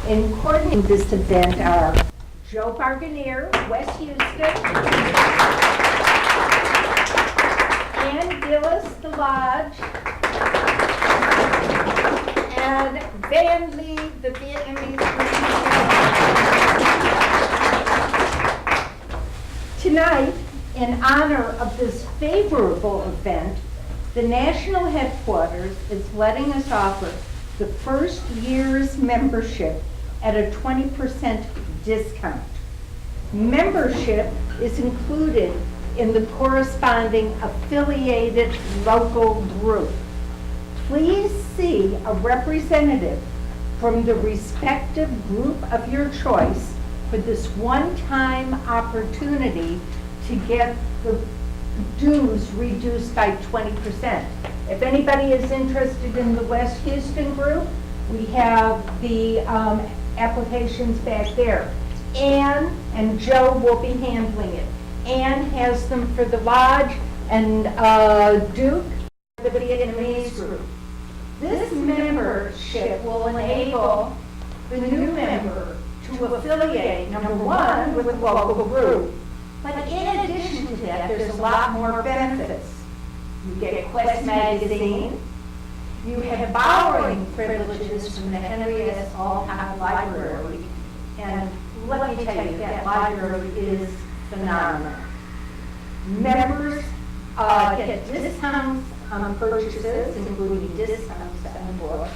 In coordinating this event are Joe Barganier, West Houston, Ann Gillis, the Lodge, and Van Lee, the Vietnamese. Tonight, in honor of this favorable event, the national headquarters is letting us offer the first year's membership at a 20% discount. Membership is included in the corresponding affiliated local group. Please see a representative from the respective group of your choice for this one-time opportunity to get the dues reduced by 20%. If anybody is interested in the West Houston group, we have the applications back there. Ann and Joe will be handling it. Ann has them for the Lodge, and Duke, the Vietnamese group. This membership will enable the new member to affiliate, number one, with the local group. But in addition to that, there's a lot more benefits. You get Quest magazine. You have borrowing privileges from the Henry S. Alcott Library. And let me tell you, that library is phenomenal. Members get discounts on purchases, including discounts on books.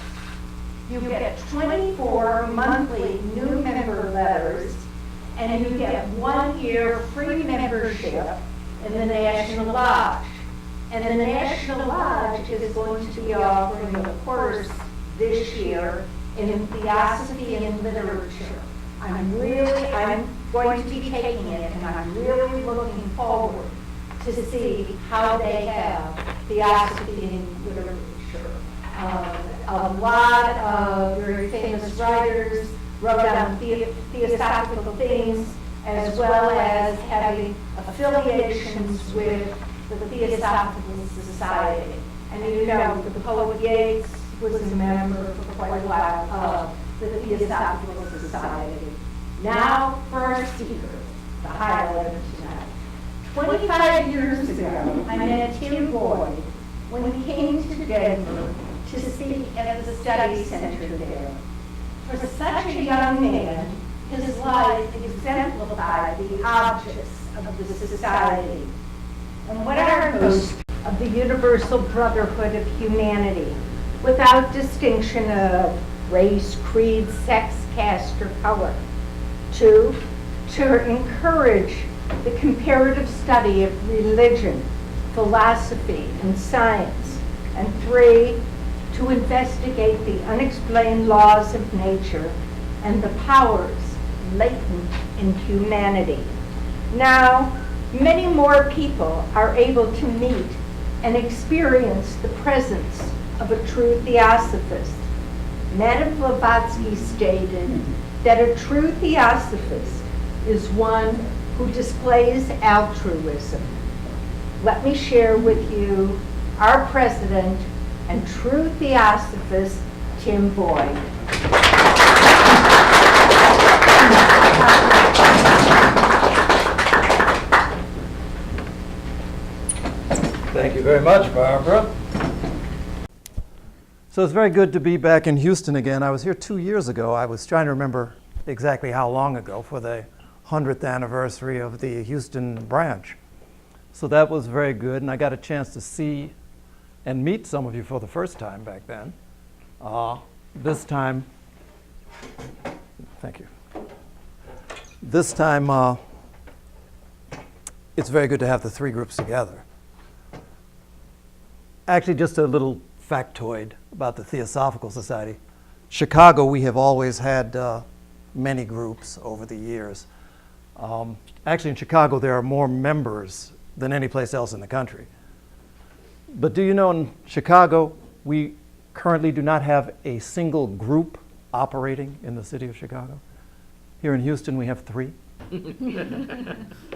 You get 24 monthly new member letters, and you get 1 year free membership in the National Lodge. And the National Lodge is going to be offering a course this year in Theosophy and Literature. I'm going to be taking it, and I'm really looking forward to see how they have Theosophy and Literature. A lot of very famous writers wrote down theosophical things, as well as having affiliations with the Theosophical Society. And you know, the poet Yeats was a member for quite a while of the Theosophical Society. Now for our speaker, the highlight of tonight. 25 years ago, I met Tim Boyd when he came to Denver to speak at the study center there. For such a young man, his life exemplified the objects of the society. And what are most of the universal brotherhood of humanity, without distinction of race, creed, sex, caste, or color? 2, to encourage the comparative study of religion, philosophy, and science. And 3, to investigate the unexplained laws of nature and the powers latent in humanity. Now, many more people are able to meet and experience the presence of a true theosophist. Madame Blavatsky stated that a true theosophist is one who displays altruism. Let me share with you our president and true theosophist, Tim Boyd. Thank you very much, Barbara. So it's very good to be back in Houston again. I was here 2 years ago. I was trying to remember exactly how long ago for the 100th anniversary of the Houston branch. So that was very good, and I got a chance to see and meet some of you for the first time back then. This time, thank you. This time, it's very good to have the three groups together. Actually, just a little factoid about the Theosophical Society. Chicago, we have always had many groups over the years. Actually, in Chicago, there are more members than any place else in the country. But do you know, in Chicago, we currently do not have a single group operating in the city of Chicago. Here in Houston, we have 3.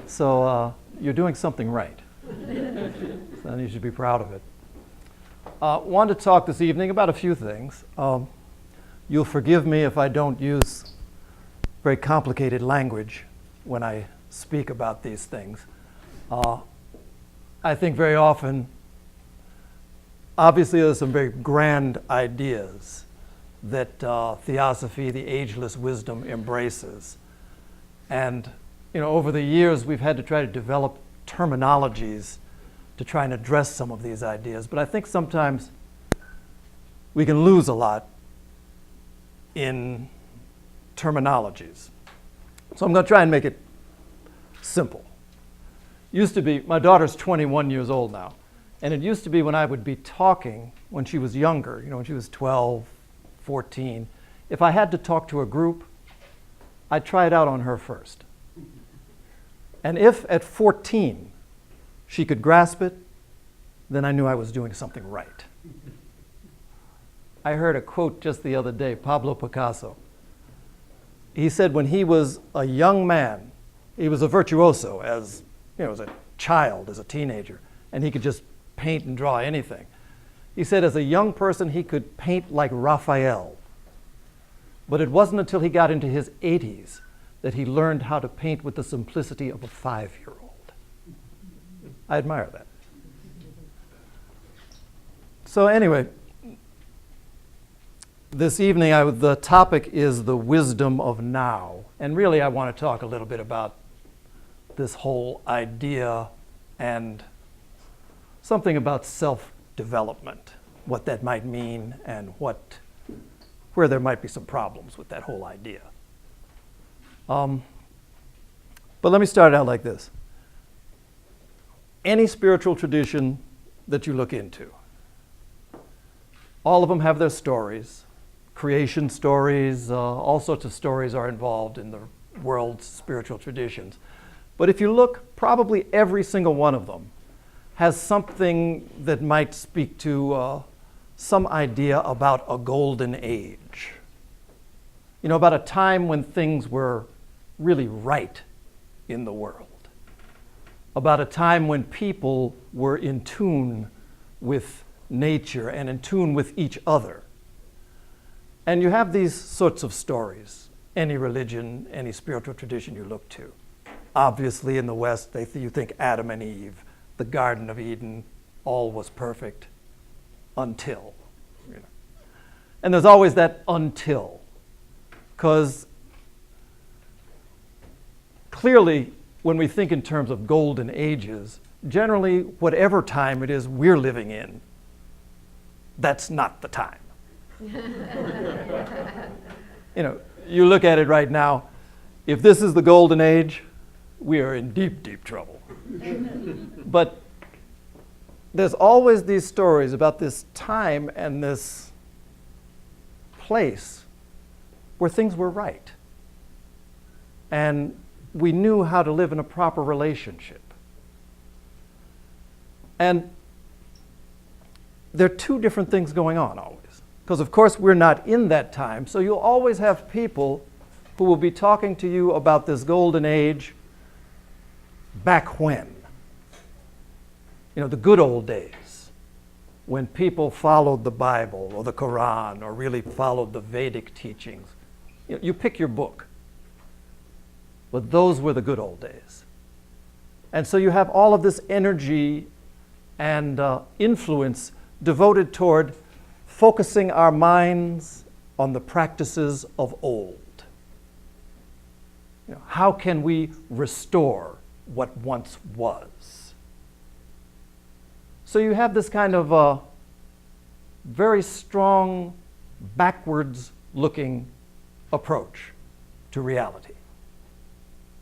So you're doing something right. So you should be proud of it. Wanted to talk this evening about a few things. you'll forgive me if I don't use very complicated language when I speak about these things. I think very often, obviously there's some very grand ideas that Theosophy, the ageless wisdom, embraces. And over the years, we've had to try to develop terminologies to try and address some of these ideas. But I think sometimes we can lose a lot in terminologies. So I'm going to try and make it simple. Used to be, my daughter's 21 years old now, and it used to be when I would be talking when she was younger, when she was 12, 14, if I had to talk to a group, I'd try it out on her first. And if at 14 she could grasp it, then I knew I was doing something right. I heard a quote just the other day, Pablo Picasso. He said when he was a young man, he was a virtuoso as a child, as a teenager, and he could just paint and draw anything. He said as a young person he could paint like Raphael. But it wasn't until he got into his 80s that he learned how to paint with the simplicity of a 5-year-old. I admire that. So anyway, this evening the topic is the wisdom of now. And really I want to talk a little bit about this whole idea and something about self-development, what that might mean and where there might be some problems with that whole idea. But let me start out like this. Any spiritual tradition that you look into, all of them have their stories, creation stories, all sorts of stories are involved in the world's spiritual traditions. But if you look, probably every single one of them has something that might speak to some idea about a golden age. About a time when things were really right in the world. About a time when people were in tune with nature and in tune with each other. And you have these sorts of stories, any religion, any spiritual tradition you look to. Obviously in the West, you think Adam and Eve, the Garden of Eden, all was perfect until. And there's always that until, because clearly when we think in terms of golden ages, generally whatever time it is we're living in, that's not the time. You look at it right now, if this is the golden age, we are in deep, deep trouble. But there's always these stories about this time and this place where things were right. And we knew how to live in a proper relationship. And there are two different things going on always. Because of course we're not in that time, so you'll always have people who will be talking to you about this golden age back when. The good old days, when people followed the Bible or the Quran or really followed the Vedic teachings. You pick your book. But those were the good old days. And so you have all of this energy and influence devoted toward focusing our minds on the practices of old. How can we restore what once was? So you have this kind of very strong, backwards-looking approach to reality.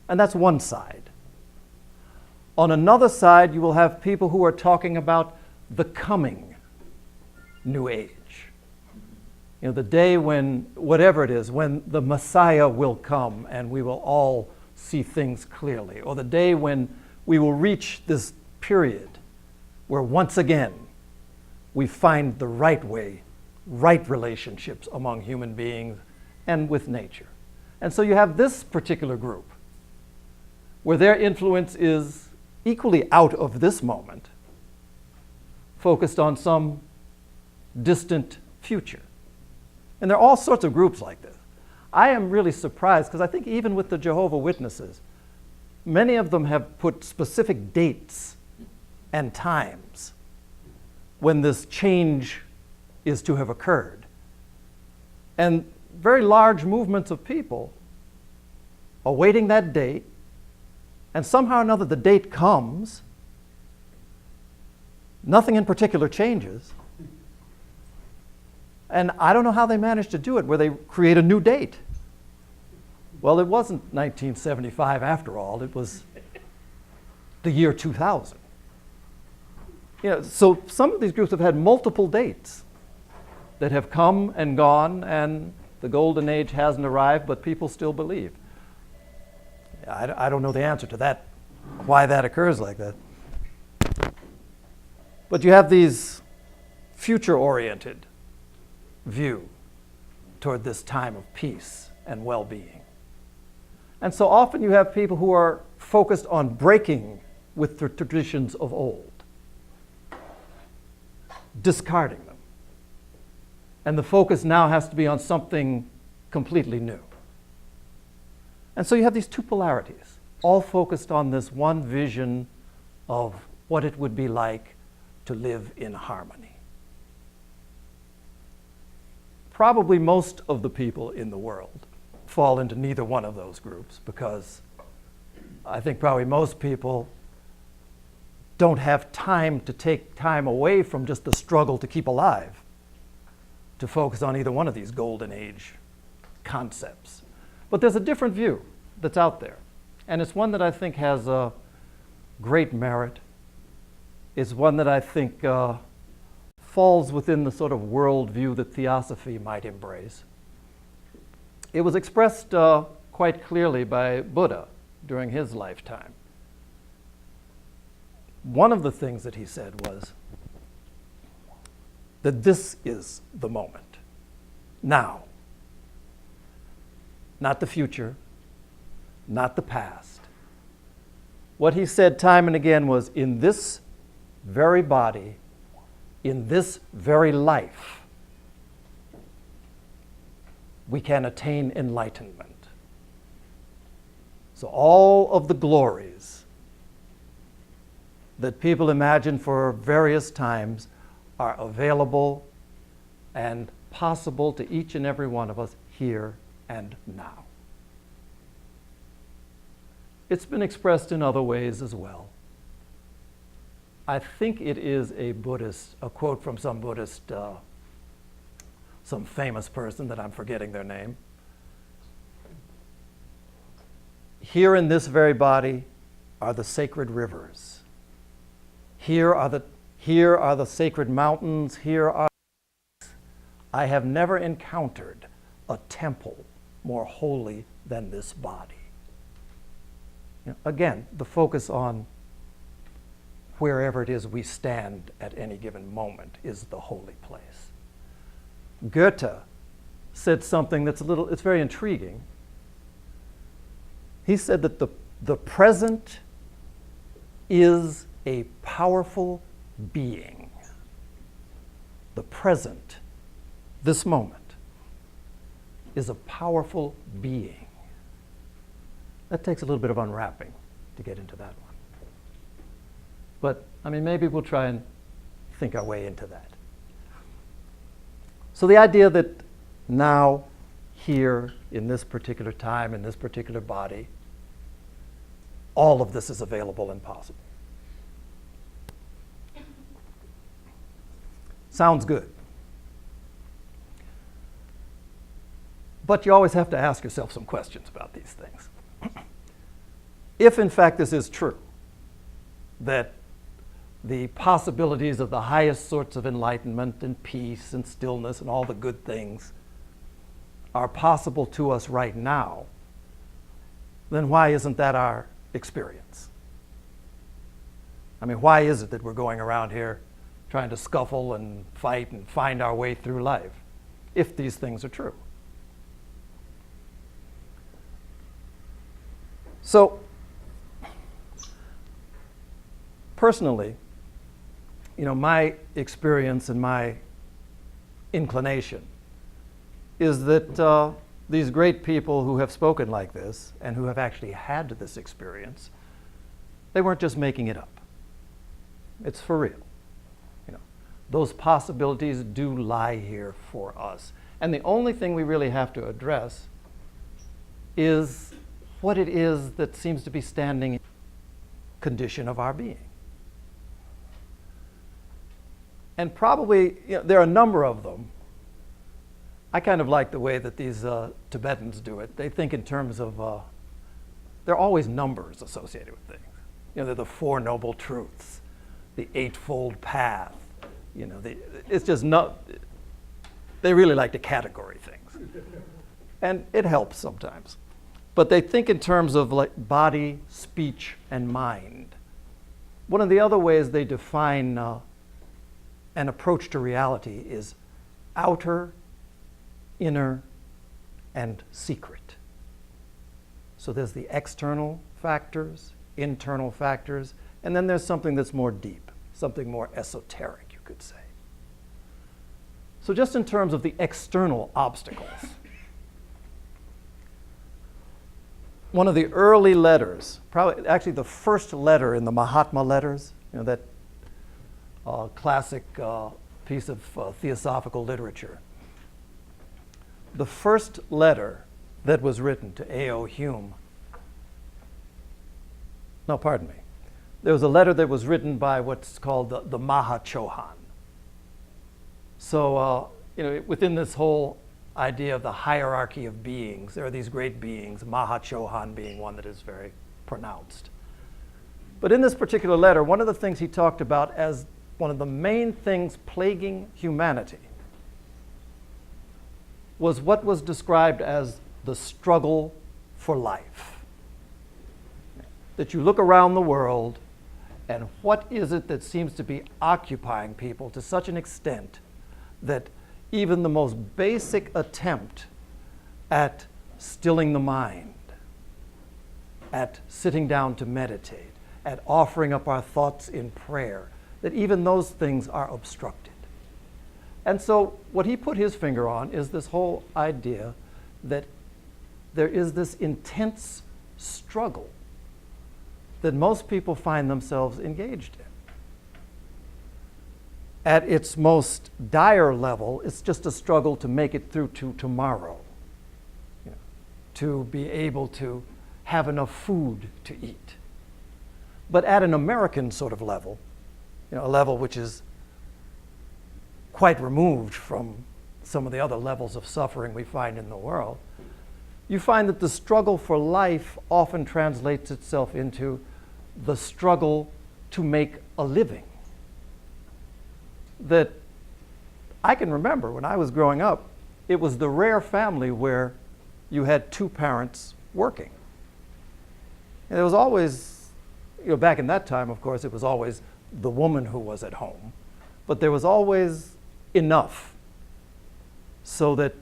And that's one side. On another side, you will have people who are talking about the coming new age. The day when, whatever it is, when the Messiah will come and we will all see things clearly. Or the day when we will reach this period where once again we find the right way, right relationships among human beings and with nature. And so you have this particular group where their influence is equally out of this moment, focused on some distant future. And there are all sorts of groups like this. I am really surprised because I think even with the Jehovah's Witnesses, many of them have put specific dates and times when this change is to have occurred. And very large movements of people awaiting that date, and somehow or another the date comes, nothing in particular changes, and I don't know how they managed to do it, where they create a new date. Well, it wasn't 1975 after all, it was the year 2000. So some of these groups have had multiple dates that have come and gone, and the golden age hasn't arrived, but people still believe. I don't know the answer to that, why that occurs like that. But you have these future-oriented view toward this time of peace and well-being. And so often you have people who are focused on breaking with the traditions of old, discarding them. And the focus now has to be on something completely new. And so you have these two polarities, all focused on this one vision of what it would be like to live in harmony. Probably most of the people in the world fall into neither one of those groups, because I think probably most people don't have time to take time away from just the struggle to keep alive to focus on either one of these golden age concepts. But there's a different view that's out there, and it's one that I think has a great merit. It's one that I think falls within the sort of worldview that theosophy might embrace. It was expressed quite clearly by Buddha during his lifetime. One of the things that he said was that this is the moment, now. Not the future, not the past. What he said time and again was, in this very body, in this very life, we can attain enlightenment. So all of the glories that people imagine for various times are available and possible to each and every one of us here and now. It's been expressed in other ways as well. I think it is a quote from some Buddhist, some famous person that I'm forgetting their name. Here in this very body are the sacred rivers. Here are the sacred mountains. I have never encountered a temple more holy than this body. Again, the focus on wherever it is we stand at any given moment is the holy place. Goethe said something it's very intriguing. He said that the present is a powerful being. The present, this moment, is a powerful being. That takes a little bit of unwrapping to get into that one. But, maybe we'll try and think our way into that. So the idea that now, here, in this particular time, in this particular body, all of this is available and possible. Sounds good. But you always have to ask yourself some questions about these things. If, in fact, this is true, that the possibilities of the highest sorts of enlightenment and peace and stillness and all the good things are possible to us right now, then why isn't that our experience? Why is it that we're going around here trying to scuffle and fight and find our way through life, if these things are true? So, personally, my experience and my inclination is that these great people who have spoken like this and who have actually had this experience, they weren't just making it up. It's for real. You know, those possibilities do lie here for us. And the only thing we really have to address is what it is that seems to be standing in the condition of our being. And probably, you know, there are a number of them. I kind of like the way that these Tibetans do it. They think in terms of, there are always numbers associated with things. You know, they're the Four Noble Truths, the Eightfold Path. You know, it's just not, they really like to category things. And it helps sometimes. But they think in terms of like body, speech, and mind. One of the other ways they define an approach to reality is outer, inner, and secret. So there's the external factors, internal factors, and then there's something that's more deep, something more esoteric, you could say. So just in terms of the external obstacles, one of the early letters, probably actually the first letter in the Mahatma letters, you know, that classic piece of theosophical literature. The first letter that was written to A.O. Hume, no, pardon me. There was a letter that was written by what's called the Mahachohan. So, you know, within this whole idea of the hierarchy of beings, there are these great beings, Mahachohan being one that is very pronounced. But in this particular letter, one of the things he talked about as one of the main things plaguing humanity was what was described as the struggle for life. That you look around the world, and what is it that seems to be occupying people to such an extent that even the most basic attempt at stilling the mind, at sitting down to meditate, at offering up our thoughts in prayer, that even those things are obstructed. And so what he put his finger on is this whole idea that there is this intense struggle that most people find themselves engaged in. At its most dire level, it's just a struggle to make it through to tomorrow, you know, to be able to have enough food to eat. But at an American sort of level, you know, a level which is quite removed from some of the other levels of suffering we find in the world, you find that the struggle for life often translates itself into the struggle to make a living. That I can remember when I was growing up, it was the rare family where you had two parents working. And it was always, you know, back in that time, of course, it was always the woman who was at home, but there was always enough so that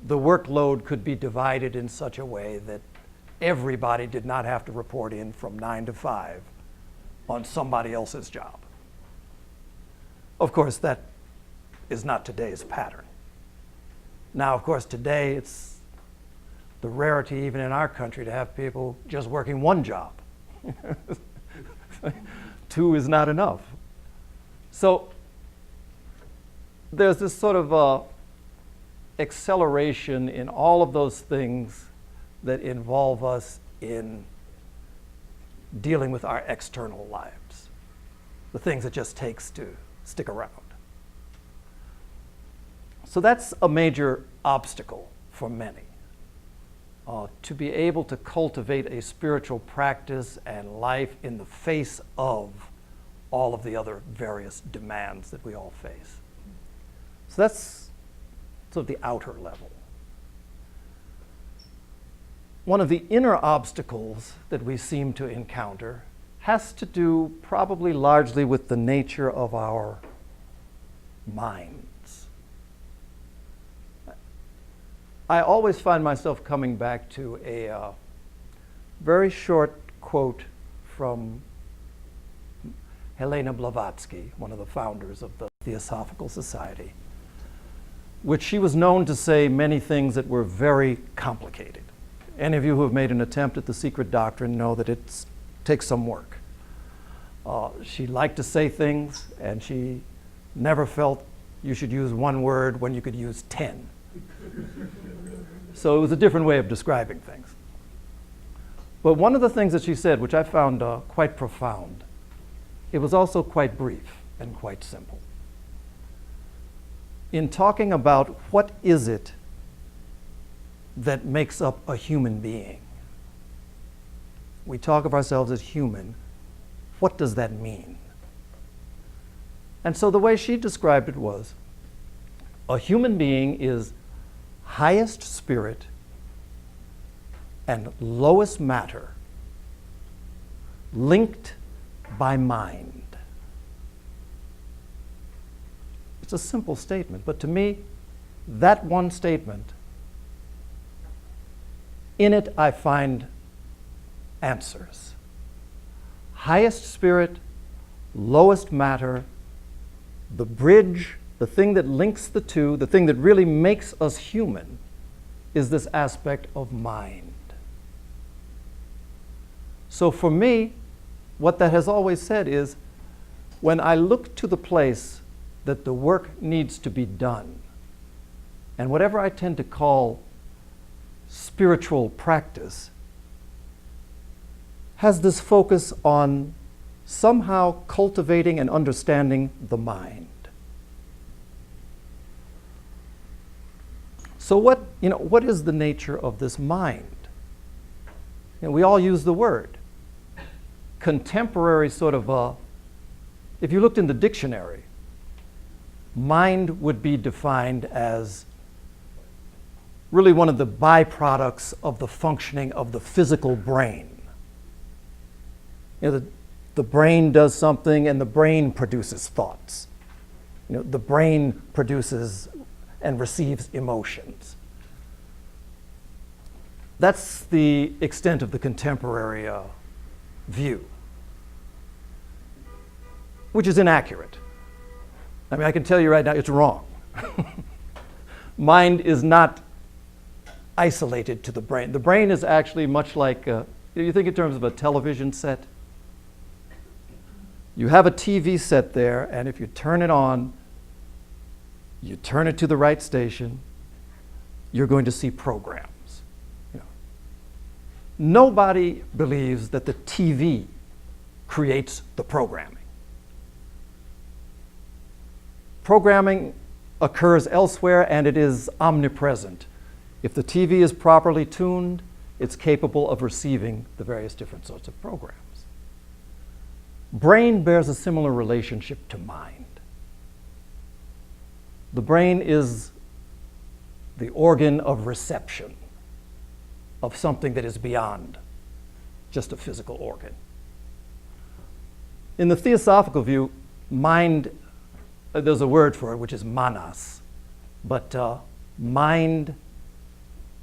the workload could be divided in such a way that everybody did not have to report in from 9 to 5 on somebody else's job. Of course, that is not today's pattern. Now, of course, today it's the rarity even in our country to have people just working one job. 2 is not enough. So there's this sort of acceleration in all of those things that involve us in dealing with our external lives, the things it just takes to stick around. So that's a major obstacle for many, to be able to cultivate a spiritual practice and life in the face of all of the other various demands that we all face. So that's sort of the outer level. One of the inner obstacles that we seem to encounter has to do probably largely with the nature of our minds. I always find myself coming back to a very short quote from Helena Blavatsky, one of the founders of the Theosophical Society. which she was known to say many things that were very complicated. Any of you who have made an attempt at the secret doctrine know that it takes some work. She liked to say things, and she never felt you should use one word when you could use 10. So it was a different way of describing things. But one of the things that she said, which I found quite profound, it was also quite brief and quite simple. In talking about what is it that makes up a human being, we talk of ourselves as human. What does that mean? And so the way she described it was, a human being is highest spirit and lowest matter linked by mind. It's a simple statement, but to me, that one statement, in it I find answers. Highest spirit, lowest matter, the bridge, the thing that links the two, the thing that really makes us human, is this aspect of mind. So for me, what that has always said is, when I look to the place that the work needs to be done, and whatever I tend to call spiritual practice, has this focus on somehow cultivating and understanding the mind. So what is the nature of this mind? We all use the word. Contemporary sort of, if you looked in the dictionary, mind would be defined as really one of the byproducts of the functioning of the physical brain. The brain does something and the brain produces thoughts. The brain produces and receives emotions. That's the extent of the contemporary view, which is inaccurate. I mean, I can tell you right now, it's wrong. Mind is not isolated to the brain. The brain is actually much like, you think in terms of a television set. You have a TV set there, and if you turn it on, you turn it to the right station, you're going to see programs. Nobody believes that the TV creates the programming. Programming occurs elsewhere, and it is omnipresent. If the TV is properly tuned, it's capable of receiving the various different sorts of programs. Brain bears a similar relationship to mind. The brain is the organ of reception of something that is beyond just a physical organ. In the theosophical view, mind, there's a word for it, which is manas, but mind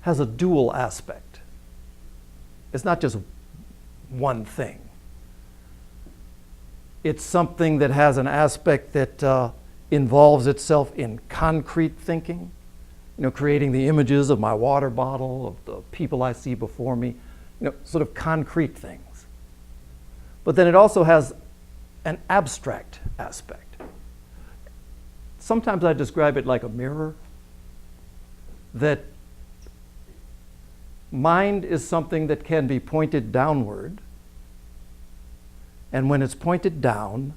has a dual aspect. It's not just one thing. It's something that has an aspect that involves itself in concrete thinking, creating the images of my water bottle, of the people I see before me, sort of concrete things. But then it also has an abstract aspect. Sometimes I describe it like a mirror, that mind is something that can be pointed downward, and when it's pointed down,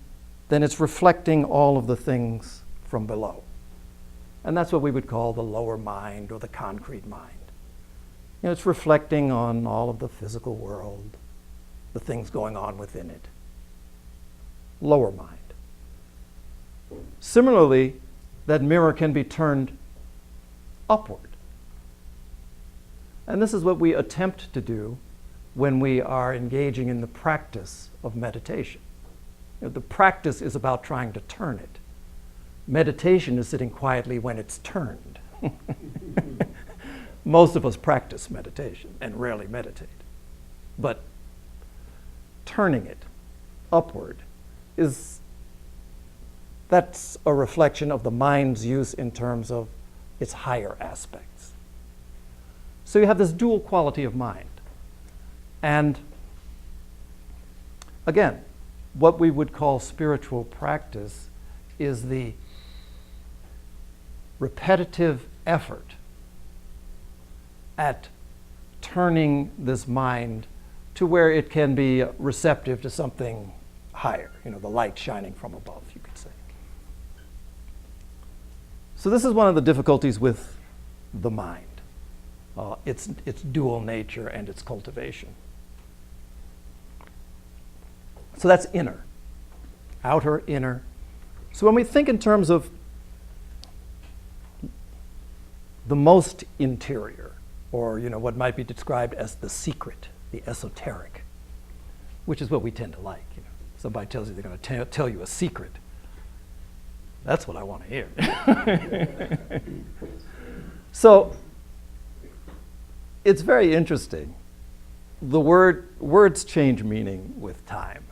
then it's reflecting all of the things from below. And that's what we would call the lower mind or the concrete mind. It's reflecting on all of the physical world, the things going on within it. Lower mind. Similarly, that mirror can be turned upward. And this is what we attempt to do when we are engaging in the practice of meditation. The practice is about trying to turn it. Meditation is sitting quietly when it's turned. Most of us practice meditation and rarely meditate. But turning it upward that's a reflection of the mind's use in terms of its higher aspects. So you have this dual quality of mind. And again, what we would call spiritual practice is the repetitive effort at turning this mind to where it can be receptive to something higher, the light shining from above, you could say. So this is one of the difficulties with the mind, its dual nature and its cultivation. So that's inner, outer, inner. So when we think in terms of the most interior, or what might be described as the secret, the esoteric, which is what we tend to like. Somebody tells you they're going to tell you a secret. That's what I want to hear. So it's very interesting. The words change meaning with time.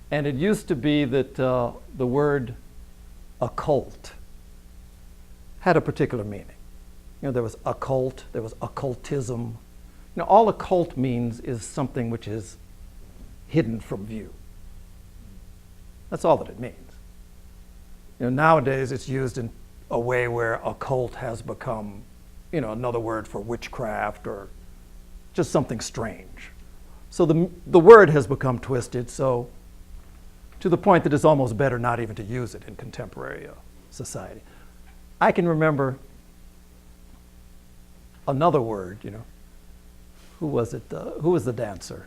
And it used to be that the word occult had a particular meaning. There was occult, there was occultism. All occult means is something which is hidden from view. That's all that it means. Nowadays it's used in a way where occult has become, another word for witchcraft or just something strange. So the word has become twisted, so to the point that it's almost better not even to use it in contemporary society. I can remember another word, who was it? Who was the dancer?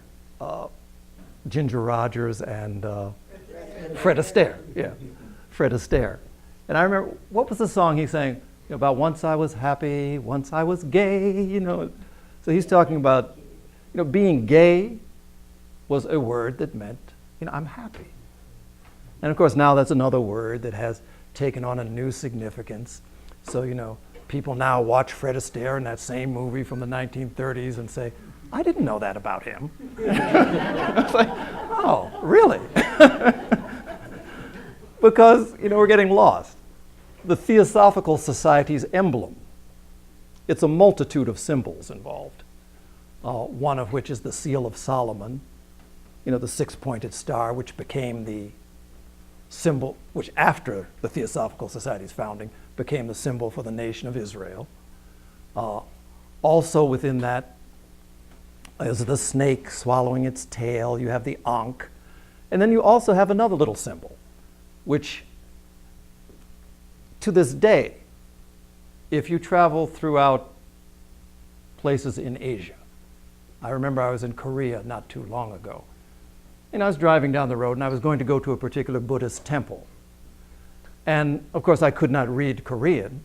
Ginger Rogers and Fred Astaire. Yeah, Fred Astaire. And I remember, what was the song he sang about once I was happy, once I was gay, So he's talking about, being gay was a word that meant, I'm happy. And of course now that's another word that has taken on a new significance. So, people now watch Fred Astaire in that same movie from the 1930s and say, I didn't know that about him. It's like, oh, really? Because, we're getting lost. The Theosophical Society's emblem, it's a multitude of symbols involved, one of which is the Seal of Solomon, the six-pointed star, which became the symbol, which after the Theosophical Society's founding became the symbol for the nation of Israel. Also within that is the snake swallowing its tail. You have the Ankh. And then you also have another little symbol, which to this day, if you travel throughout places in Asia, I remember I was in Korea not too long ago, and I was driving down the road and I was going to go to a particular Buddhist temple. And of course I could not read Korean,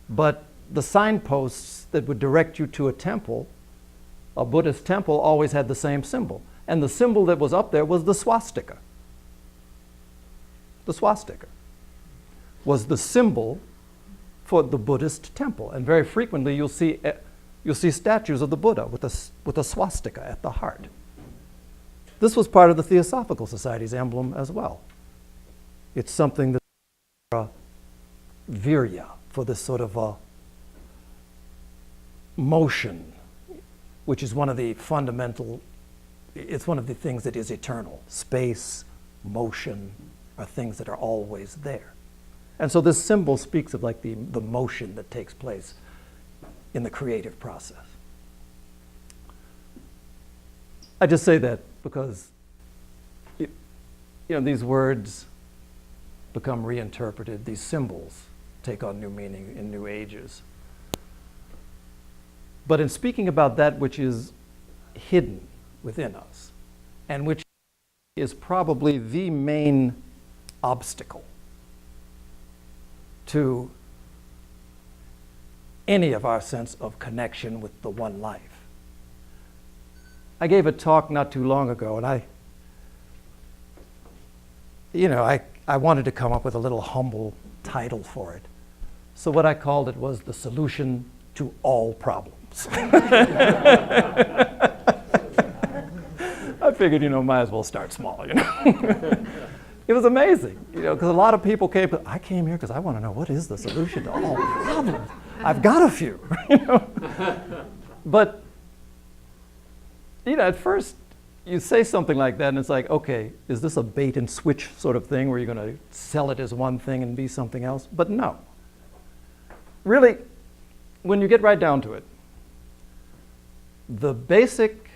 but the signposts that would direct you to a temple, a Buddhist temple, always had the same symbol. And the symbol that was up there was the swastika. The swastika was the symbol for the Buddhist temple. And very frequently you'll see statues of the Buddha with a swastika at the heart. This was part of the Theosophical Society's emblem as well. It's something that virya, for this sort of motion, which is one of the fundamental, it's one of the things that is eternal. Space, motion are things that are always there. And so this symbol speaks of like the motion that takes place in the creative process. I just say that because these words become reinterpreted, these symbols take on new meaning in new ages. But in speaking about that which is hidden within us, and which is probably the main obstacle to any of our sense of connection with the one life. I gave a talk not too long ago, and I wanted to come up with a little humble title for it. So what I called it was The Solution to All Problems. I figured, might as well start small, It was amazing, because a lot of people came, but I came here because I want to know what is the solution to all problems. I've got a few, But, at first, you say something like that, and it's like, okay, is this a bait and switch sort of thing where you're going to sell it as one thing and be something else? But no. Really, when you get right down to it, the basic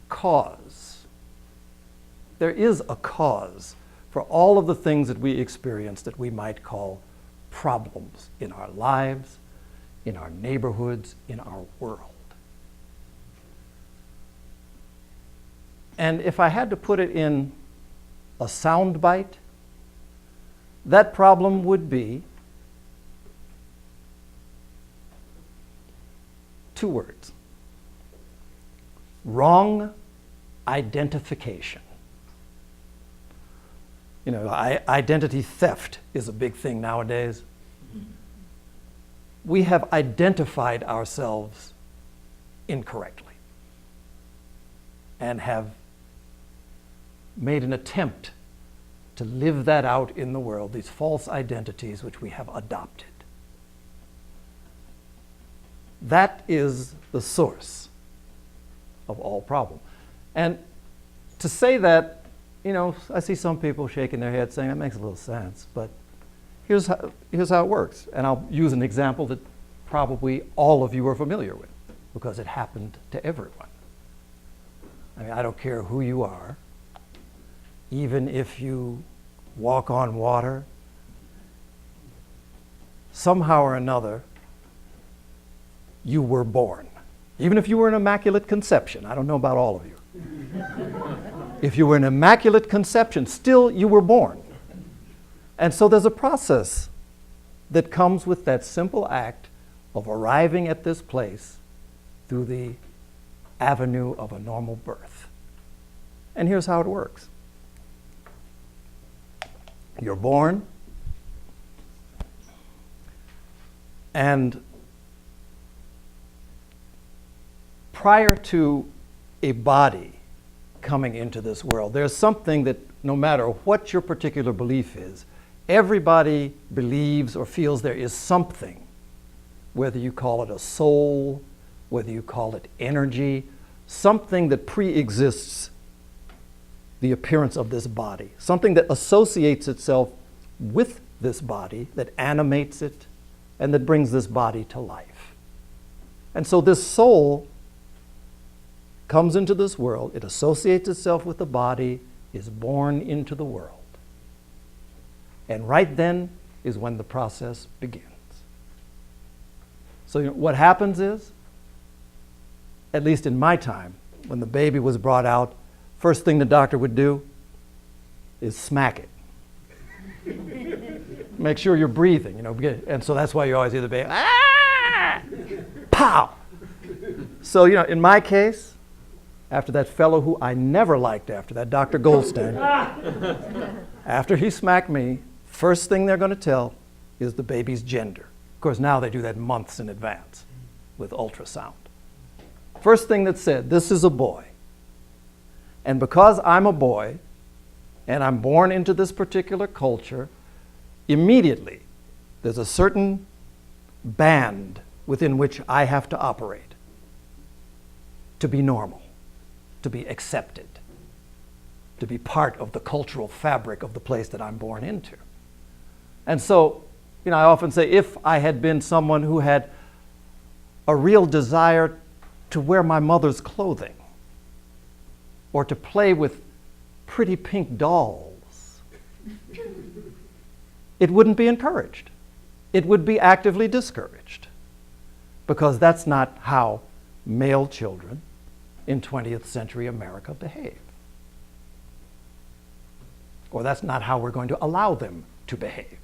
cause, there is a cause for all of the things that we experience that we might call problems in our lives, in our neighborhoods, in our world. And if I had to put it in a sound bite, that problem would be 2 words: wrong identification. Identity theft is a big thing nowadays. We have identified ourselves incorrectly and have made an attempt to live that out in the world, these false identities which we have adopted. That is the source of all problem. And to say that, I see some people shaking their heads saying, that makes a little sense, but here's how it works. And I'll use an example that probably all of you are familiar with, because it happened to everyone. I don't care who you are, even if you walk on water, somehow or another, you were born. Even if you were an immaculate conception. I don't know about all of you. If you were an immaculate conception, still you were born. And so there's a process that comes with that simple act of arriving at this place through the avenue of a normal birth. And here's how it works. You're born, and prior to a body coming into this world, there's something that no matter what your particular belief is, everybody believes or feels there is something, whether you call it a soul, whether you call it energy, something that pre-exists the appearance of this body, something that associates itself with this body, that animates it, and that brings this body to life. And so this soul comes into this world, it associates itself with the body, is born into the world. And right then is when the process begins. So what happens is, at least in my time, when the baby was brought out, first thing the doctor would do is smack it. Make sure you're breathing, and so that's why you always hear the baby, ah! Pow! So, in my case, after that fellow who I never liked after that, Dr. Goldstein, after he smacked me, first thing they're going to tell is the baby's gender. Of course, now they do that months in advance with ultrasound. First thing that's said, this is a boy. And because I'm a boy, and I'm born into this particular culture, immediately there's a certain band within which I have to operate to be normal, to be accepted, to be part of the cultural fabric of the place that I'm born into. And so, I often say, if I had been someone who had a real desire to wear my mother's clothing, or to play with pretty pink dolls, it wouldn't be encouraged. It would be actively discouraged, because that's not how male children in 20th century America behave. Or that's not how we're going to allow them to behave.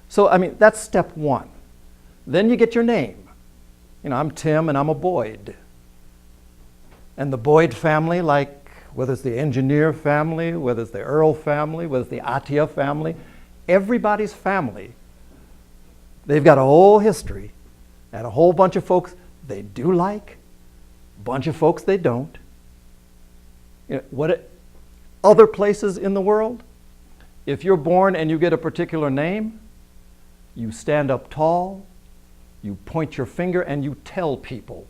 So, that's step one. Then you get your name. I'm Tim and I'm a Boyd. And the Boyd family, like whether it's the engineer family, whether it's the Earl family, whether it's the Atiyah family, everybody's family, they've got a whole history and a whole bunch of folks they do like, a bunch of folks they don't. other places in the world, if you're born and you get a particular name, you stand up tall, you point your finger, and you tell people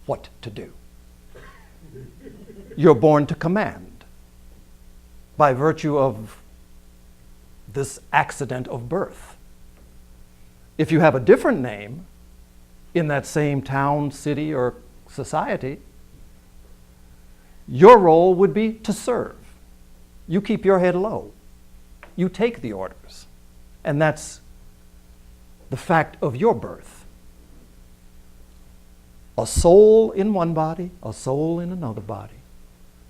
what to do. You're born to command by virtue of this accident of birth. If you have a different name in that same town, city, or society, your role would be to serve. You keep your head low. You take the orders. And that's the fact of your birth. A soul in one body, a soul in another body.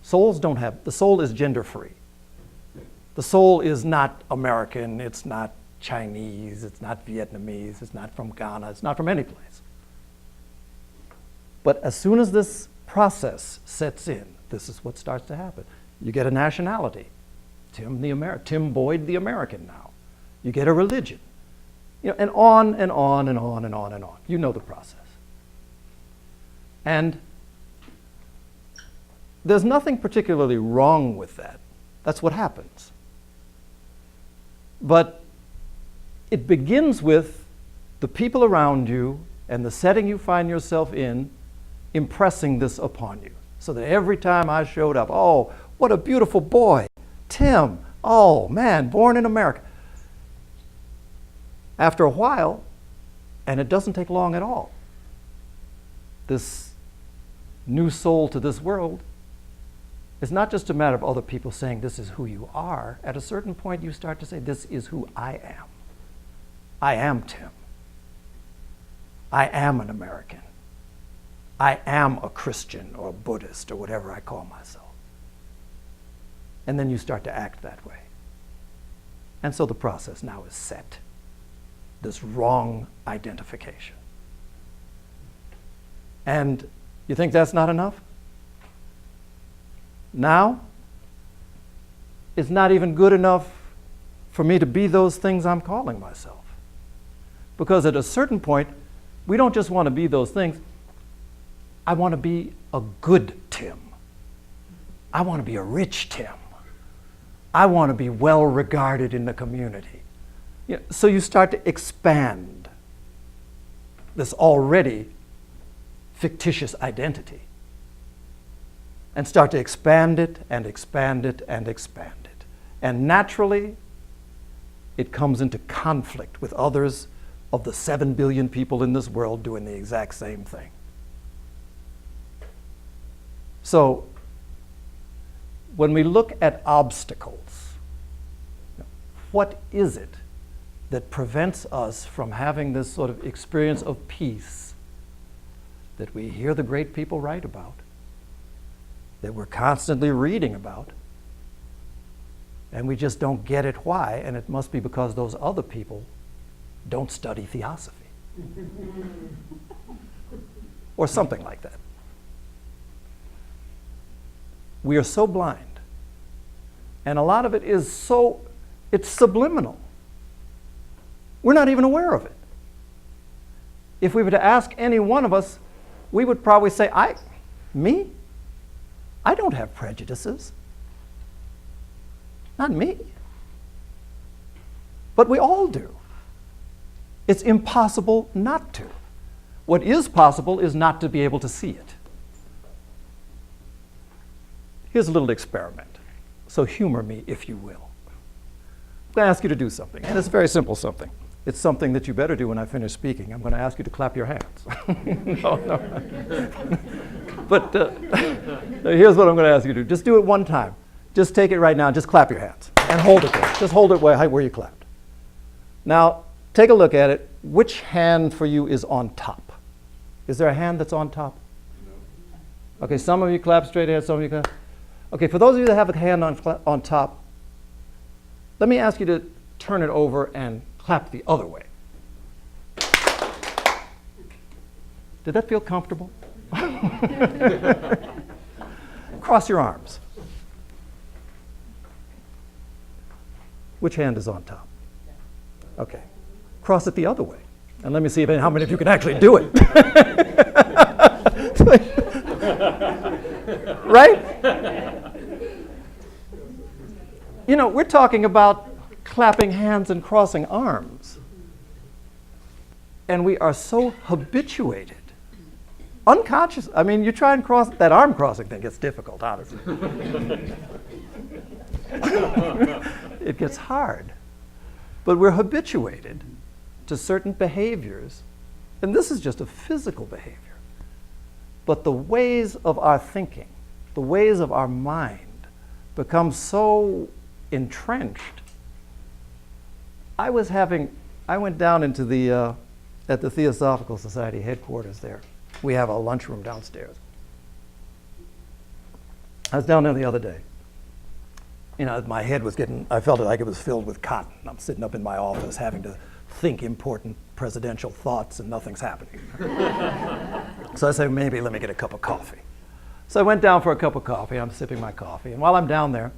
The soul is gender-free. The soul is not American, it's not Chinese, it's not Vietnamese, it's not from Ghana, it's not from any place. But as soon as this process sets in, this is what starts to happen. You get a nationality. Tim Boyd the American now. You get a religion. And on and on and on and on and on. You know the process. And there's nothing particularly wrong with that. That's what happens. But it begins with the people around you and the setting you find yourself in impressing this upon you. So that every time I showed up, oh, what a beautiful boy, Tim, oh man, born in America. After a while, and it doesn't take long at all, this new soul to this world is not just a matter of other people saying this is who you are. At a certain point, you start to say, this is who I am. I am Tim. I am an American. I am a Christian or a Buddhist or whatever I call myself. And then you start to act that way. And so the process now is set. This wrong identification. And you think that's not enough? Now, it's not even good enough for me to be those things I'm calling myself. Because at a certain point, we don't just want to be those things. I want to be a good Tim. I want to be a rich Tim. I want to be well regarded in the community. So you start to expand this already fictitious identity and start to expand it and expand it and expand it. And naturally, it comes into conflict with others of the 7 billion people in this world doing the exact same thing. So, when we look at obstacles, what is it that prevents us from having this sort of experience of peace that we hear the great people write about, that we're constantly reading about, and we just don't get it why, and it must be because those other people don't study theosophy. Or something like that. We are so blind. And a lot of it is it's subliminal. We're not even aware of it. If we were to ask any one of us, we would probably say, me? I don't have prejudices. Not me. But we all do. It's impossible not to. What is possible is not to be able to see it. Here's a little experiment. So humor me, if you will. I'm going to ask you to do something, and it's a very simple something. It's something that you better do when I finish speaking. I'm going to ask you to clap your hands. No. But here's what I'm going to ask you to do. Just do it one time. Just take it right now. Just clap your hands and hold it there. Just hold it where you clapped. Now, take a look at it. Which hand for you is on top? Is there a hand that's on top? No. Okay, some of you clap straight ahead, some of you clap. Okay, for those of you that have a hand on top, let me ask you to turn it over and clap the other way. Did that feel comfortable? Cross your arms. Which hand is on top? Okay. Cross it the other way. And let me see how many of you can actually do it. Right? You know, we're talking about clapping hands and crossing arms. And we are so habituated, unconscious. I mean, you try and cross, that arm crossing thing gets difficult, honestly. It gets hard. But we're habituated to certain behaviors, and this is just a physical behavior. But the ways of our thinking, the ways of our mind become so entrenched. I went down into the, at the Theosophical Society headquarters there. We have a lunchroom downstairs. I was down there the other day. You know, my head was getting, I felt like it was filled with cotton. I'm sitting up in my office having to think important presidential thoughts and nothing's happening. So I said, maybe let me get a cup of coffee. So I went down for a cup of coffee. I'm sipping my coffee. And while I'm down there,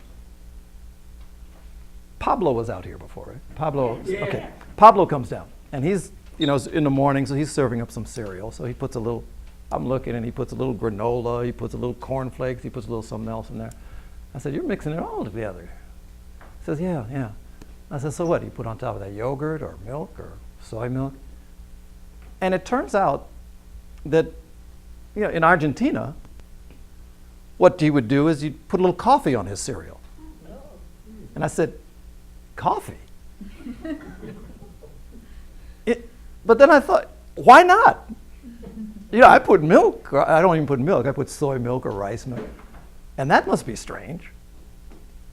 Pablo was out here before, right? Pablo, yeah. Okay. Pablo comes down. And he's, you know, in the morning, so he's serving up some cereal. So he puts a little, I'm looking, and he puts a little granola, he puts a little cornflakes, he puts a little something else in there. I said, you're mixing it all together. He says, yeah. I said, so what, do you put on top of that yogurt or milk or soy milk? And it turns out that, you know, in Argentina, what he would do is he'd put a little coffee on his cereal. And I said, coffee? But then I thought, why not? You know, I put milk, or I don't even put milk, I put soy milk or rice milk. And that must be strange.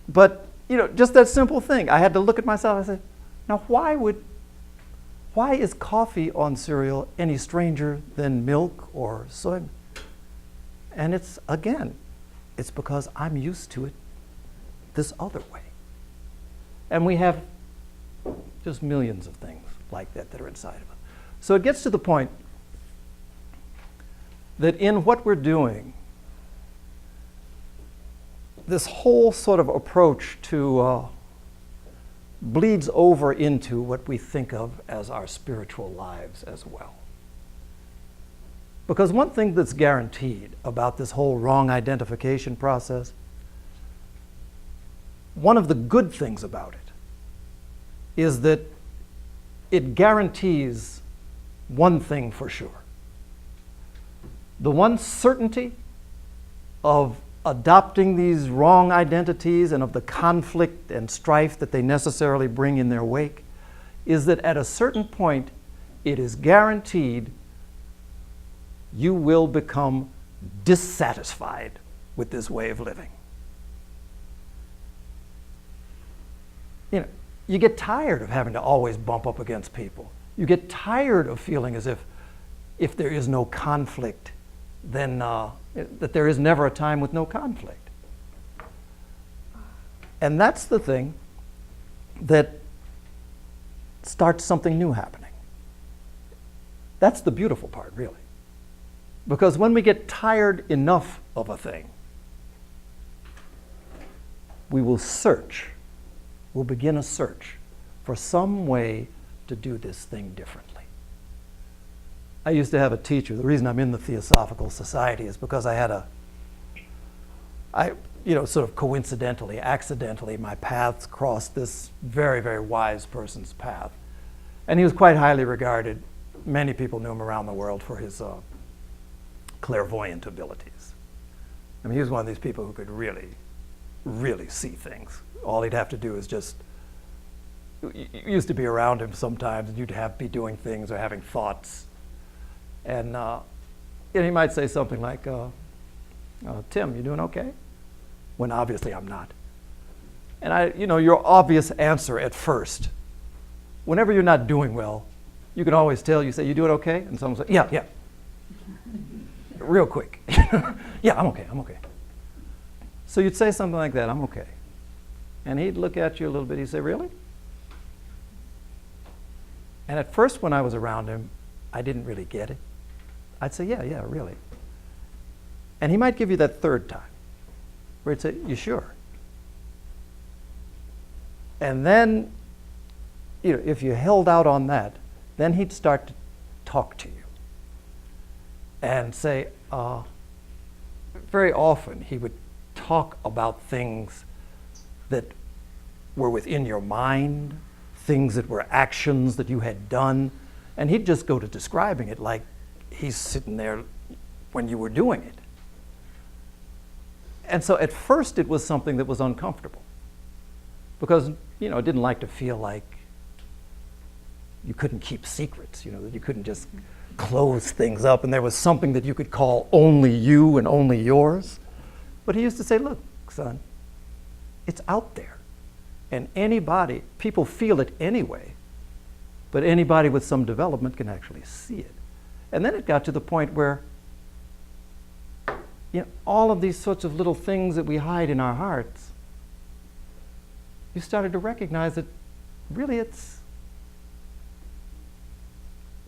But, you know, just that simple thing. I had to look at myself, I said, now why is coffee on cereal any stranger than milk or soy milk? And it's, again, it's because I'm used to it this other way. And we have just millions of things like that that are inside of us. So it gets to the point that in what we're doing, this whole sort of approach to bleeds over into what we think of as our spiritual lives as well. Because one thing that's guaranteed about this whole wrong identification process, one of the good things about it is that it guarantees one thing for sure. The one certainty of adopting these wrong identities and of the conflict and strife that they necessarily bring in their wake is that at a certain point, it is guaranteed you will become dissatisfied with this way of living. You know, you get tired of having to always bump up against people. You get tired of feeling as if there is no conflict, then that there is never a time with no conflict. And that's the thing that starts something new happening. That's the beautiful part, really. Because when we get tired enough of a thing, we will search, we'll begin a search for some way to do this thing differently. I used to have a teacher. The reason I'm in the Theosophical Society is because sort of coincidentally, accidentally, my paths crossed this very, very wise person's path. And he was quite highly regarded. Many people knew him around the world for his clairvoyant abilities. I mean, he was one of these people who could really, really see things. All he'd have to do is just, you used to be around him sometimes, and you'd be doing things or having thoughts. And he might say something like, Tim, you doing okay? When obviously I'm not. And your obvious answer at first, whenever you're not doing well, you can always tell, you say, you doing okay? And someone says, yeah. Real quick. Yeah, I'm okay. So you'd say something like that, I'm okay. And he'd look at you a little bit, he'd say, really? And at first when I was around him, I didn't really get it. I'd say, yeah, really. And he might give you that third time, where he'd say, you sure? And then, if you held out on that, then he'd start to talk to you and say, very often he would talk about things that were within your mind, things that were actions that you had done, and he'd just go to describing it like he's sitting there when you were doing it. And so at first it was something that was uncomfortable because, you know, I didn't like to feel like you couldn't keep secrets, you know, that you couldn't just close things up and there was something that you could call only you and only yours. But he used to say, look, son, it's out there. And anybody, people feel it anyway, but anybody with some development can actually see it. And then it got to the point where, you know, all of these sorts of little things that we hide in our hearts, you started to recognize that really it's,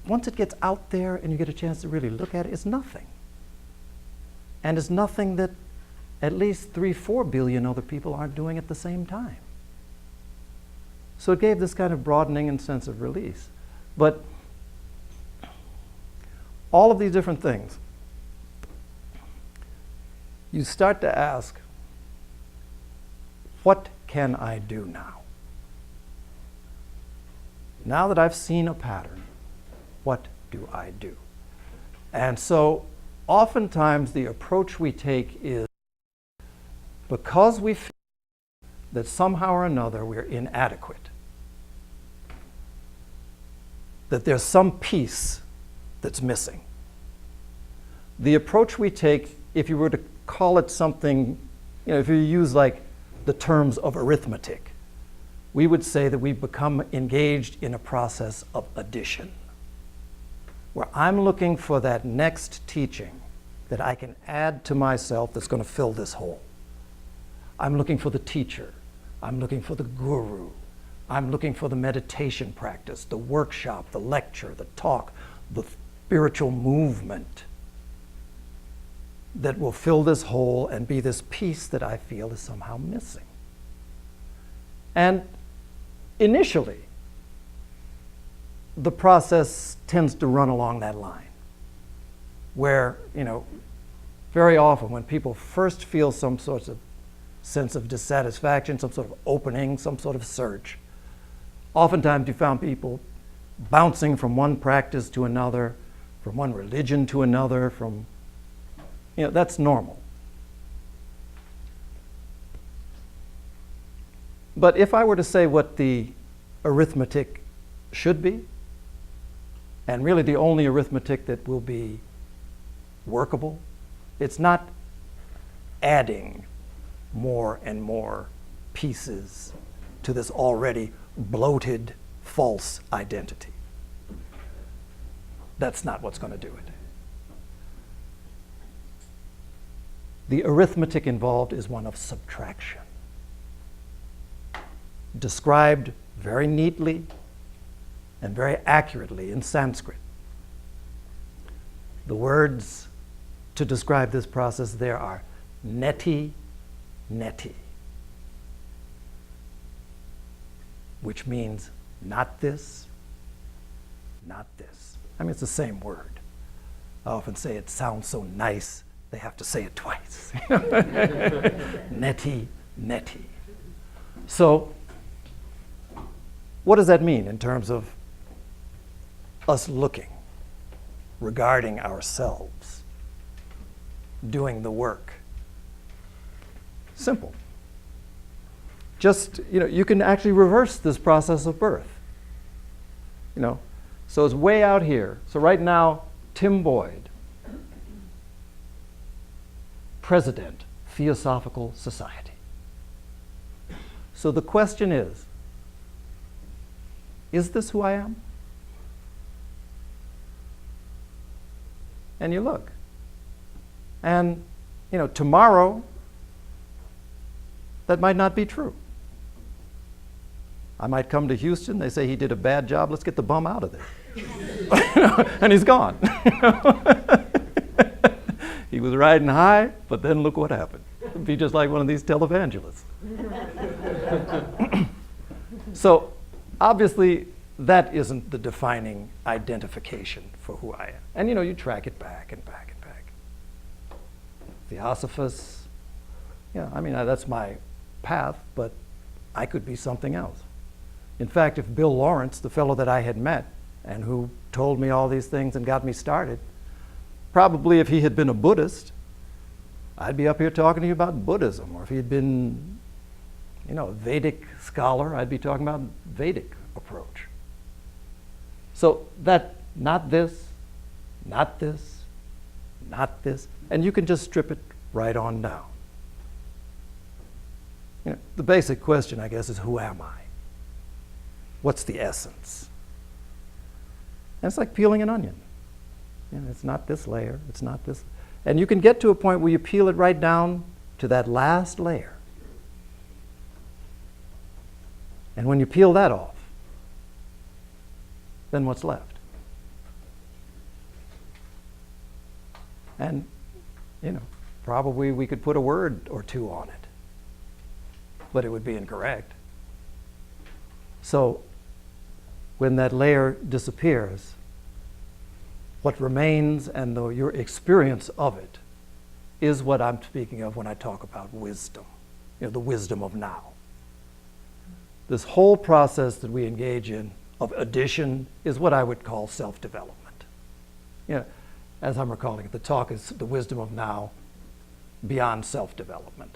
once it gets out there and you get a chance to really look at it, it's nothing. And it's nothing that at least 3-4 billion other people aren't doing at the same time. So it gave this kind of broadening and sense of release. But all of these different things, you start to ask, what can I do now? Now that I've seen a pattern, what do I do? And so oftentimes the approach we take is because we feel that somehow or another we're inadequate, that there's some piece that's missing. The approach we take, if you were to call it something, you know, if you use like the terms of arithmetic, we would say that we've become engaged in a process of addition, where I'm looking for that next teaching that I can add to myself that's going to fill this hole. I'm looking for the teacher. I'm looking for the guru. I'm looking for the meditation practice, the workshop, the lecture, the talk, the spiritual movement that will fill this hole and be this piece that I feel is somehow missing. And initially, the process tends to run along that line, where, you know, very often when people first feel some sort of sense of dissatisfaction, some sort of opening, some sort of search, oftentimes you found people bouncing from one practice to another, from one religion to another, from, you know, that's normal. But if I were to say what the arithmetic should be, and really the only arithmetic that will be workable, it's not adding more and more pieces to this already bloated, false identity. That's not what's going to do it. The arithmetic involved is one of subtraction, described very neatly and very accurately in Sanskrit. The words to describe this process there are neti, neti, which means not this, not this. I mean, it's the same word. I often say it sounds so nice, they have to say it twice. Neti, neti. So, what does that mean in terms of us looking, regarding ourselves, doing the work? Simple. Just, you know, you can actually reverse this process of birth. You know, so it's way out here. So right now, Tim Boyd, President, Theosophical Society. So the question is this who I am? And you look. And, you know, tomorrow, that might not be true. I might come to Houston, they say he did a bad job, let's get the bum out of there. And he's gone. He was riding high, but then look what happened. It'd be just like one of these televangelists. So, obviously, that isn't the defining identification for who I am. And you know, you track it back and back and back. Theosophus, yeah, I mean, that's my path, but I could be something else. In fact, if Bill Lawrence, the fellow that I had met and who told me all these things and got me started, probably if he had been a Buddhist, I'd be up here talking to you about Buddhism. Or if he had been, a Vedic scholar, I'd be talking about Vedic approach. So that, not this, not this, not this, and you can just strip it right on down. The basic question, I guess, is who am I? What's the essence? And it's like peeling an onion. It's not this layer, it's not this. And you can get to a point where you peel it right down to that last layer. And when you peel that off, then what's left? And, probably we could put a word or two on it, but it would be incorrect. So when that layer disappears, what remains and your experience of it is what I'm speaking of when I talk about wisdom, the wisdom of now. This whole process that we engage in of addition is what I would call self-development. As I'm recalling it, the talk is the wisdom of now beyond self-development.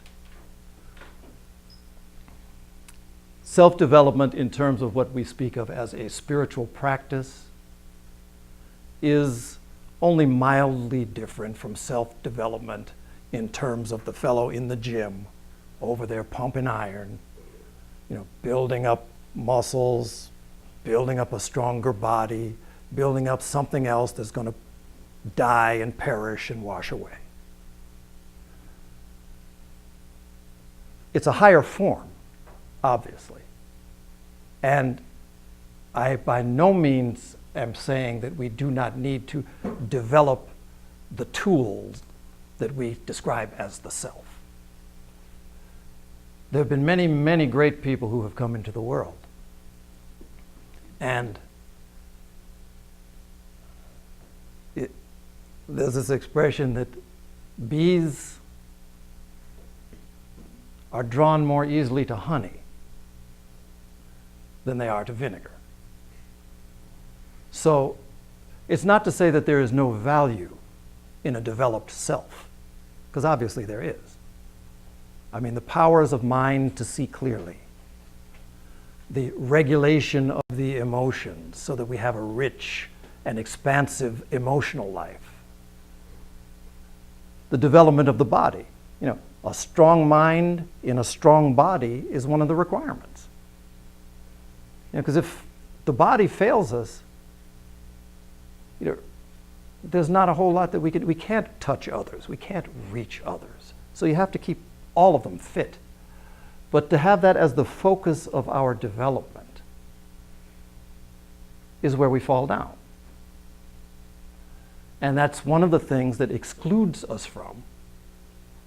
Self-development in terms of what we speak of as a spiritual practice is only mildly different from self-development in terms of the fellow in the gym over there pumping iron, building up muscles, building up a stronger body, building up something else that's going to die and perish and wash away. It's a higher form, obviously. And I by no means am saying that we do not need to develop the tools that we describe as the self. There have been many, many great people who have come into the world. And there's this expression that bees are drawn more easily to honey than they are to vinegar. So it's not to say that there is no value in a developed self, because obviously there is. I mean, the powers of mind to see clearly, the regulation of the emotions so that we have a rich and expansive emotional life, the development of the body. A strong mind in a strong body is one of the requirements. Because if the body fails us, there's not a whole lot that we can't touch others, we can't reach others. So you have to keep all of them fit. But to have that as the focus of our development is where we fall down. And that's one of the things that excludes us from,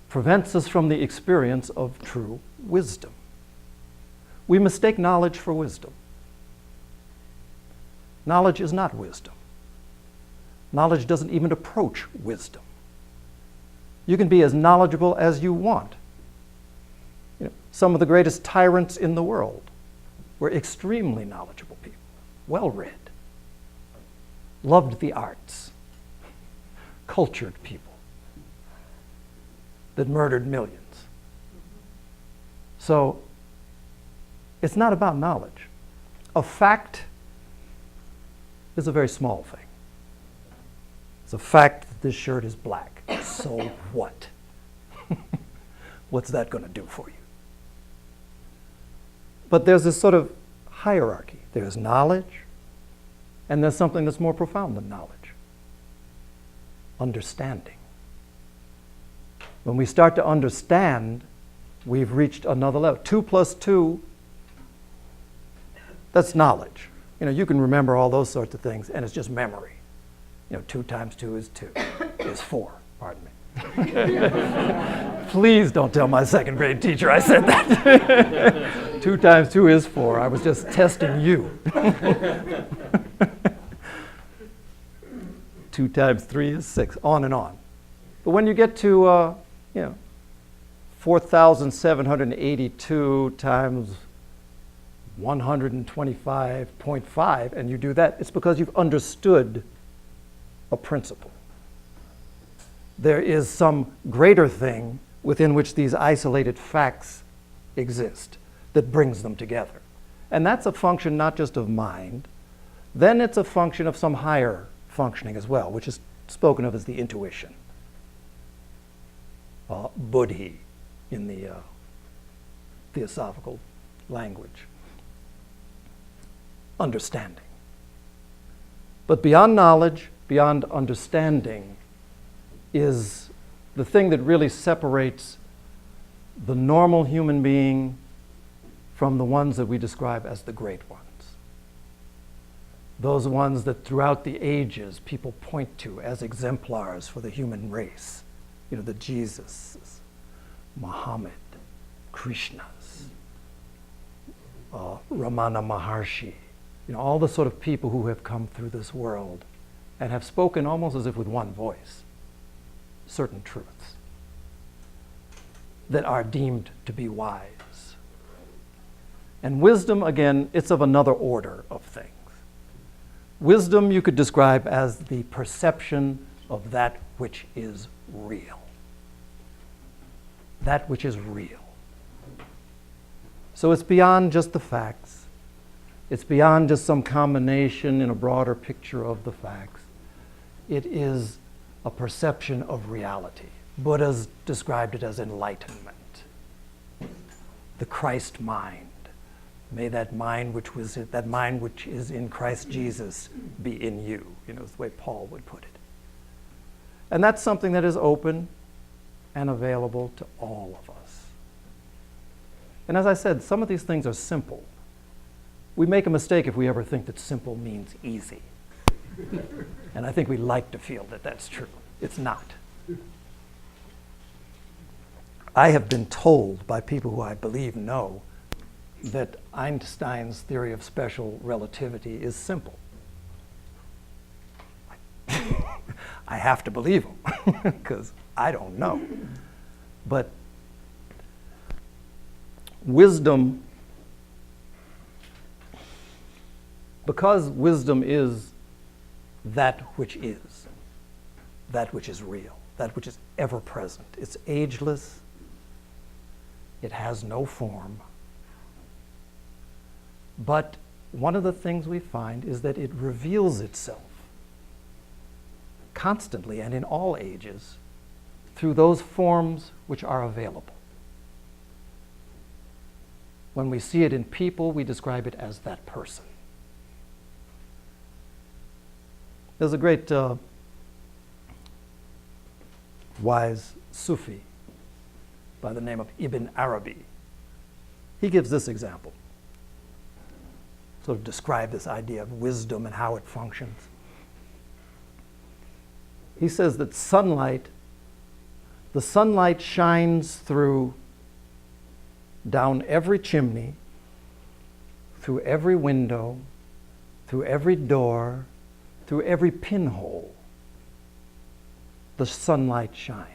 prevents us from the experience of true wisdom. We mistake knowledge for wisdom. Knowledge is not wisdom. Knowledge doesn't even approach wisdom. You can be as knowledgeable as you want. Some of the greatest tyrants in the world were extremely knowledgeable people, well-read, loved the arts, cultured people that murdered millions. So it's not about knowledge. A fact is a very small thing. It's a fact that this shirt is black. So what? What's that going to do for you? But there's this sort of hierarchy. There's knowledge, and there's something that's more profound than knowledge. Understanding. When we start to understand, we've reached another level. 2 + 2, that's knowledge. You can remember all those sorts of things, and it's just memory. 2 × 2 is 2, is 4, pardon me. Please don't tell my second grade teacher I said that. 2 × 2 is 4. I was just testing you. 2 × 3 is 6, on and on. But when you get to, 4,782 times 125.5 and you do that, it's because you've understood a principle. There is some greater thing within which these isolated facts exist that brings them together. And that's a function not just of mind, then it's a function of some higher functioning as well, which is spoken of as the intuition. Buddhi in the theosophical language. Understanding. But beyond knowledge, beyond understanding, is the thing that really separates the normal human being from the ones that we describe as the great ones. Those ones that throughout the ages people point to as exemplars for the human race. You know, the Jesus, Muhammad, Krishnas, Ramana Maharshi, you know, all the sort of people who have come through this world and have spoken almost as if with one voice certain truths that are deemed to be wise. And wisdom, again, it's of another order of things. Wisdom you could describe as the perception of that which is real. That which is real. So it's beyond just the facts. It's beyond just some combination in a broader picture of the facts. It is a perception of reality. Buddha's described it as enlightenment. The Christ mind. May that mind which is in Christ Jesus be in you. You know, it's the way Paul would put it. And that's something that is open and available to all of us. And as I said, some of these things are simple. We make a mistake if we ever think that simple means easy. And I think we like to feel that that's true. It's not. I have been told by people who I believe know that Einstein's theory of special relativity is simple. I have to believe him because I don't know. But wisdom, because wisdom is that which is real, that which is ever present. It's ageless. It has no form. But one of the things we find is that it reveals itself constantly and in all ages through those forms which are available. When we see it in people, we describe it as that person. There's a great wise Sufi by the name of Ibn Arabi. He gives this example, sort of describe this idea of wisdom and how it functions. He says that the sunlight shines through down every chimney, through every window, through every door, through every pinhole. The sunlight shines.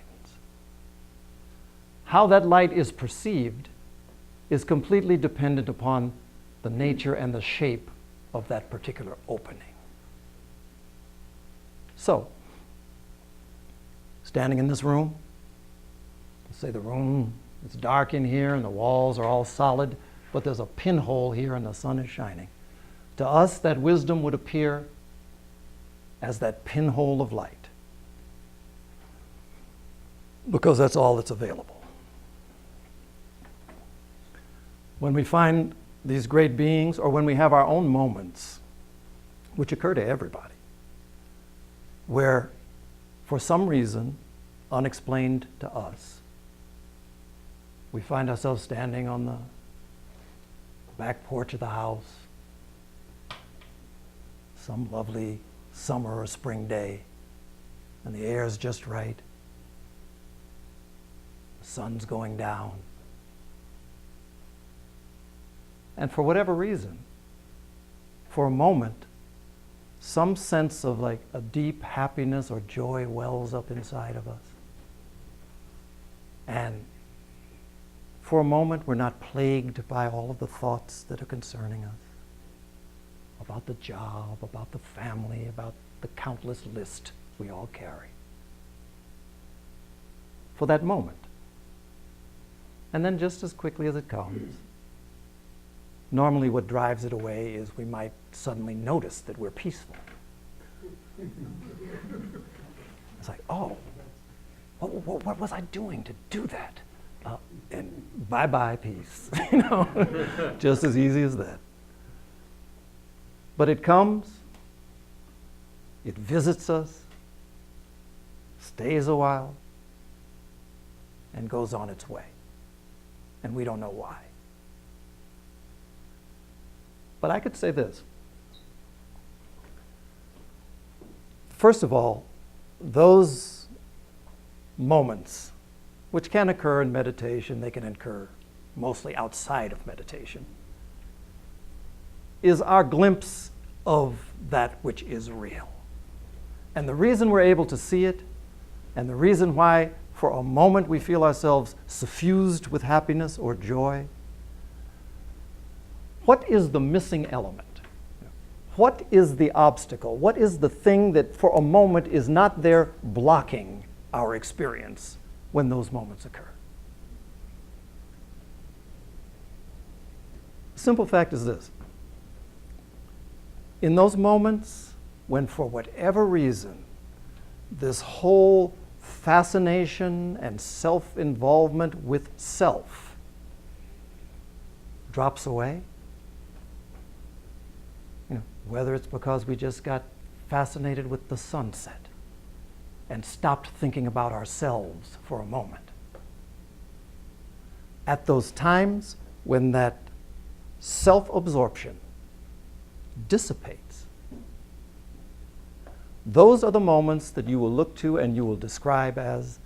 How that light is perceived is completely dependent upon the nature and the shape of that particular opening. So, standing in this room, let's say the room is dark in here and the walls are all solid, but there's a pinhole here and the sun is shining. To us, that wisdom would appear as that pinhole of light, because that's all that's available. When we find these great beings, or when we have our own moments, which occur to everybody, where for some reason, unexplained to us, we find ourselves standing on the back porch of the house, some lovely summer or spring day, and the air is just right, the sun's going down, and for whatever reason, for a moment, some sense of like a deep happiness or joy wells up inside of us. And for a moment we're not plagued by all of the thoughts that are concerning us about the job, about the family, about the countless list we all carry. For that moment. And then just as quickly as it comes, normally what drives it away is we might suddenly notice that we're peaceful. It's like, oh, what was I doing to do that? And bye-bye peace, you know, just as easy as that. But it comes, it visits us, stays a while, and goes on its way. And we don't know why. But I could say this. First of all, those moments, which can occur in meditation, they can occur mostly outside of meditation, is our glimpse of that which is real. And the reason we're able to see it, and the reason why for a moment we feel ourselves suffused with happiness or joy, what is the missing element? What is the obstacle? What is the thing that for a moment is not there blocking our experience when those moments occur? The simple fact is this. In those moments when for whatever reason this whole fascination and self-involvement with self drops away, whether it's because we just got fascinated with the sunset and stopped thinking about ourselves for a moment. At those times when that self-absorption dissipates, those are the moments that you will look to and you will describe as,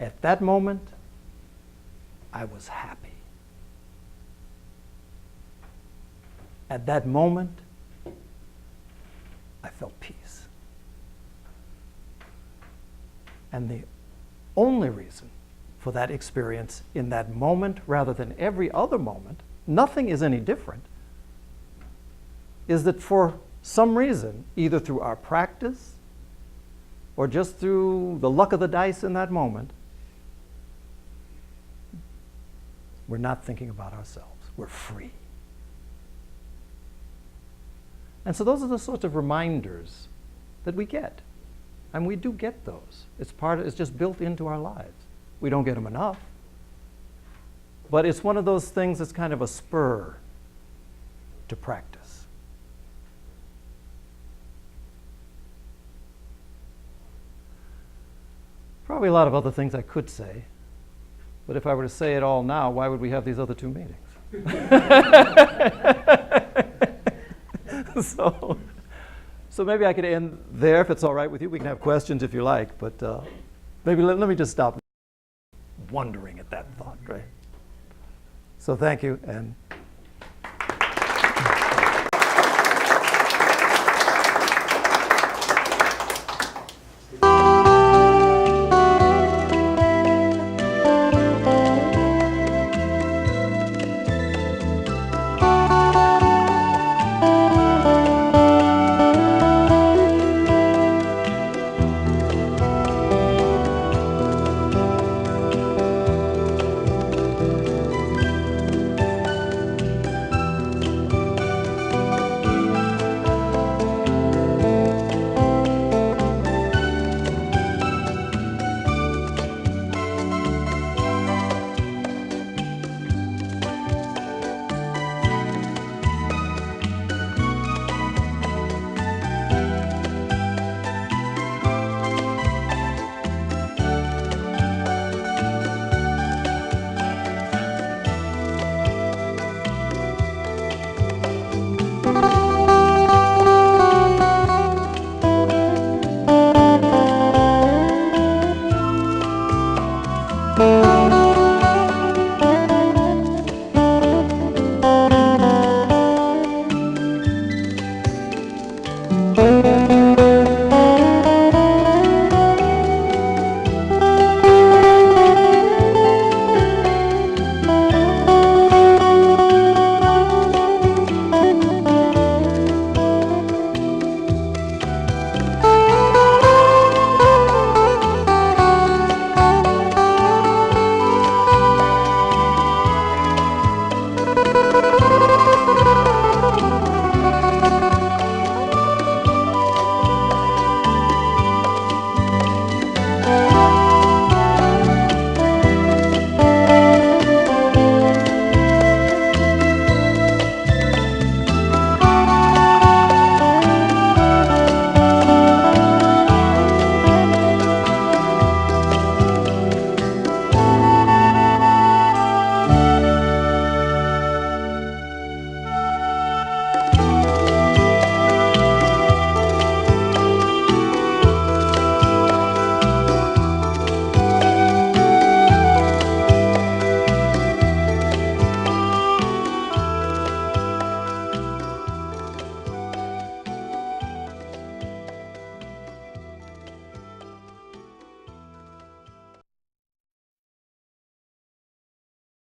at that moment, I was happy. At that moment, I felt peace. And the only reason for that experience in that moment, rather than every other moment, nothing is any different, is that for some reason, either through our practice or just through the luck of the dice in that moment, we're not thinking about ourselves. We're free. And so those are the sorts of reminders that we get. And we do get those. It's just built into our lives. We don't get them enough. But it's one of those things that's kind of a spur to practice. Probably a lot of other things I could say. But if I were to say it all now, why would we have these other two meetings? So maybe I could end there if it's all right with you. We can have questions if you like, but maybe let me just stop wondering at that thought, right? So thank you, and